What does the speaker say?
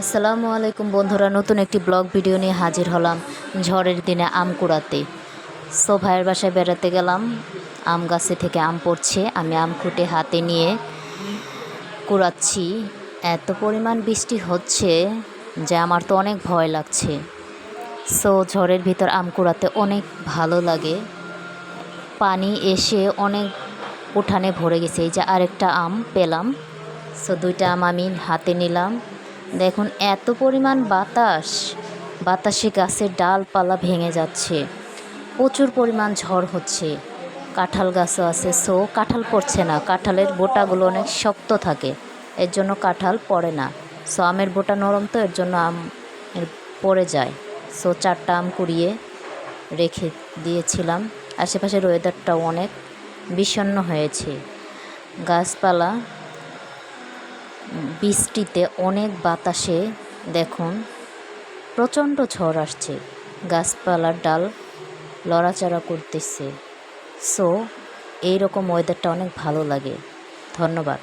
আসসালামু আলাইকুম বন্ধুরা, নতুন একটি ব্লগ ভিডিও নিয়ে হাজির হলাম। ঝড়ের দিনে আম কুড়াতে। সো ভাইয়ের বাসায় বেড়াতে গেলাম, আম গাছে থেকে আম পড়ছে, আমি আম খুঁটে হাতে নিয়ে কুড়াচ্ছি। এত পরিমাণ বৃষ্টি হচ্ছে যে আমার তো অনেক ভয় লাগছে। সো ঝড়ের ভিতর আম কুড়াতে অনেক ভালো লাগে। পানি এসে অনেক উঠানে ভরে গেছে। এই যে আরেকটা আম পেলাম। সো দুইটা আম আমি হাতে নিলাম। দেখুন এত পরিমাণ বাতাসে গাছের ডালপালা ভেঙে যাচ্ছে, প্রচুর পরিমাণ ঝড় হচ্ছে। কাঁঠাল গাছও আছে, সো কাঁঠাল পড়ছে না, কাঁঠালের বোটাগুলো অনেক শক্ত থাকে, এর জন্য কাঁঠাল পড়ে না। সো আমের বোটা নরম, তো এর জন্য আম পড়ে যায়। সো 4টা আম কুড়িয়ে রেখে দিয়েছিলাম। আশেপাশের ওয়েদারটাও অনেক বিষণ্ণ হয়েছে। গাছপালা বৃষ্টিতে অনেক বাতাসে দেখুন প্রচণ্ড ঝড় আসছে, গাছপালার ডাল লড়াচড়া করতেছে। সো এইরকম ওয়েদারটা অনেক ভালো লাগে। ধন্যবাদ।